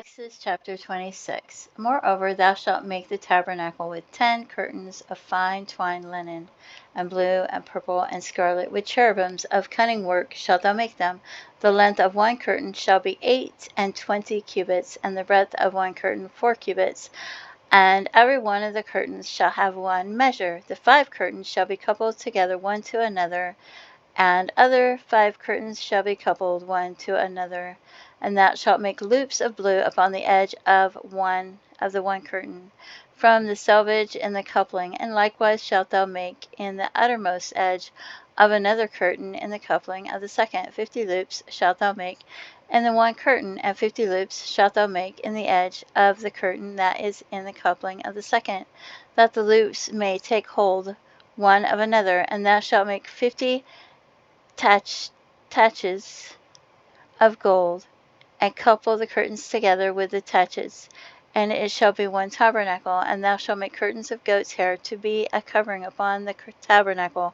Exodus chapter 26. Moreover, thou shalt make the tabernacle with 10 curtains of fine twined linen, and blue, and purple, and scarlet, with cherubims of cunning work shalt thou make them. The length of one curtain shall be 28 cubits, and the breadth of one curtain 4 cubits. And every one of the curtains shall have one measure. The 5 curtains shall be coupled together one to another, and other 5 curtains shall be coupled one to another. And thou shalt make loops of blue upon the edge of the one curtain, from the selvage in the coupling, and likewise shalt thou make in the uttermost edge of another curtain in the coupling of the second. 50 loops shalt thou make in the one curtain, and 50 loops shalt thou make in the edge of the curtain that is in the coupling of the second, that the loops may take hold one of another. And thou shalt make 50 taches of gold, and couple the curtains together with the taches, and it shall be one tabernacle. And thou shalt make curtains of goat's hair to be a covering upon the tabernacle.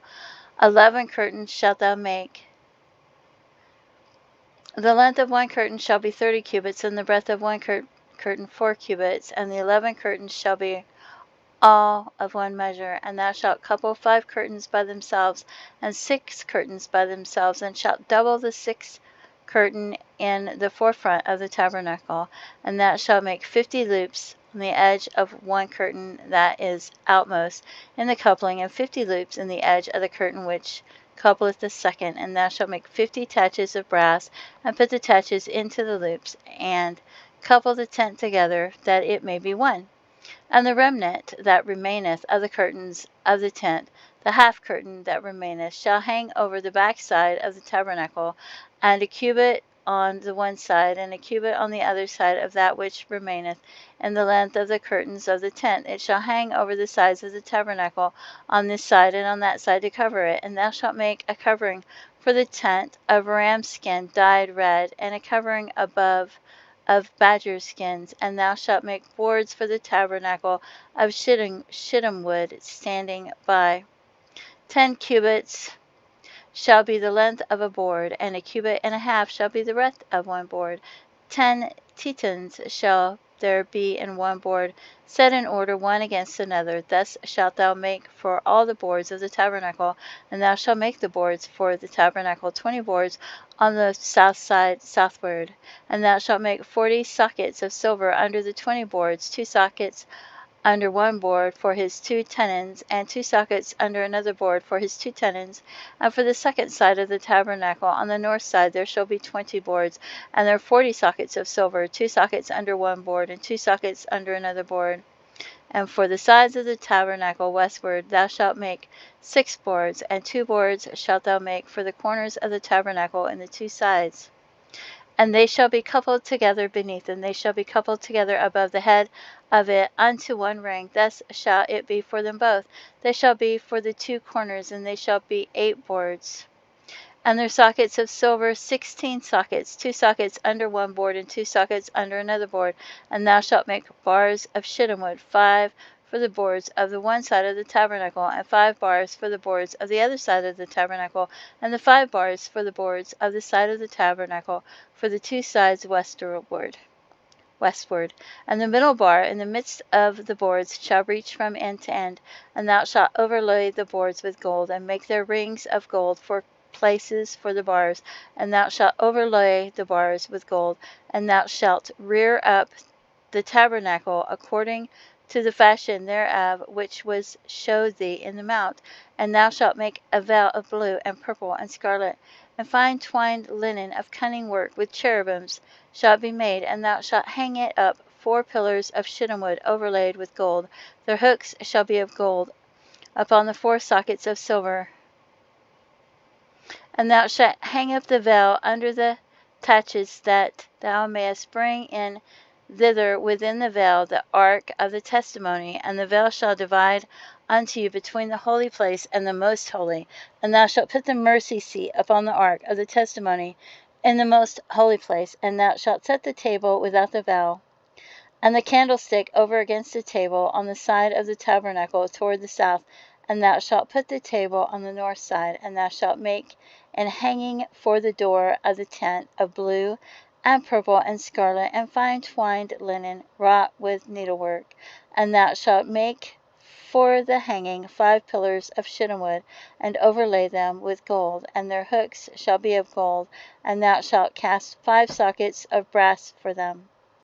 11 curtains shalt thou make. The length of one curtain shall be 30 cubits, and the breadth of one curtain 4 cubits, and the 11 curtains shall be all of one measure. And thou shalt couple 5 curtains by themselves, and 6 curtains by themselves, and shalt double the 6th curtain in the forefront of the tabernacle. And thou shalt make 50 loops on the edge of one curtain that is outmost in the coupling, and 50 loops in the edge of the curtain which coupleth the second. And thou shalt make 50 taches of brass, and put the taches into the loops, and couple the tent together, that it may be one. And the remnant that remaineth of the curtains of the tent, the half curtain that remaineth, shall hang over the backside of the tabernacle, and a cubit on the one side, and a cubit on the other side of that which remaineth in the length of the curtains of the tent. It shall hang over the sides of the tabernacle on this side and on that side to cover it. And thou shalt make a covering for the tent of ram skin dyed red, and a covering above of badger skins. And thou shalt make boards for the tabernacle of shittim wood standing by. 10 cubits shall be the length of a board, and a cubit and a half shall be the breadth of one board. 10 titans shall there be in one board, set in order one against another. Thus shalt thou make for all the boards of the tabernacle. And thou shalt make the boards for the tabernacle 20 boards on the south side southward. And thou shalt make 40 sockets of silver under the 20 boards, 2 sockets under one board for his 2 tenons, and 2 sockets under another board for his 2 tenons. And for the second side of the tabernacle on the north side there shall be 20 boards, and there are 40 sockets of silver, 2 sockets under one board, and 2 sockets under another board. And for the sides of the tabernacle westward thou shalt make 6 boards, and 2 boards shalt thou make for the corners of the tabernacle in the 2 sides. And they shall be coupled together beneath, and they shall be coupled together above the head of it unto one ring. Thus shall it be for them both. They shall be for the 2 corners, and they shall be 8 boards. And their sockets of silver 16 sockets, 2 sockets under one board, and 2 sockets under another board. And thou shalt make bars of shittim wood, 5 for the boards of the one side of the tabernacle, and 5 bars for the boards of the other side of the tabernacle, and the 5 bars for the boards of the side of the tabernacle for the 2 sides westward. And the middle bar in the midst of the boards shall reach from end to end. And thou shalt overlay the boards with gold, and make their rings of gold for places for the bars. And thou shalt overlay the bars with gold. And thou shalt rear up the tabernacle according to the fashion thereof which was showed thee in the mount. And thou shalt make a veil of blue, and purple, and scarlet, and fine twined linen of cunning work, with cherubims shall be made. And thou shalt hang it up 4 pillars of shittim wood overlaid with gold. Their hooks shall be of gold upon the 4 sockets of silver. And thou shalt hang up the veil under the taches, that thou mayest bring in thither within the veil the ark of the testimony. And the veil shall divide unto you between the holy place and the most holy. And thou shalt put the mercy seat upon the ark of the testimony in the most holy place. And thou shalt set the table without the veil, and the candlestick over against the table on the side of the tabernacle toward the south. And thou shalt put the table on the north side. And thou shalt make an hanging for the door of the tent of blue and purple, and scarlet, and fine twined linen, wrought with needlework. And thou shalt make for the hanging 5 pillars of shittim wood, and overlay them with gold, and their hooks shall be of gold, and thou shalt cast 5 sockets of brass for them.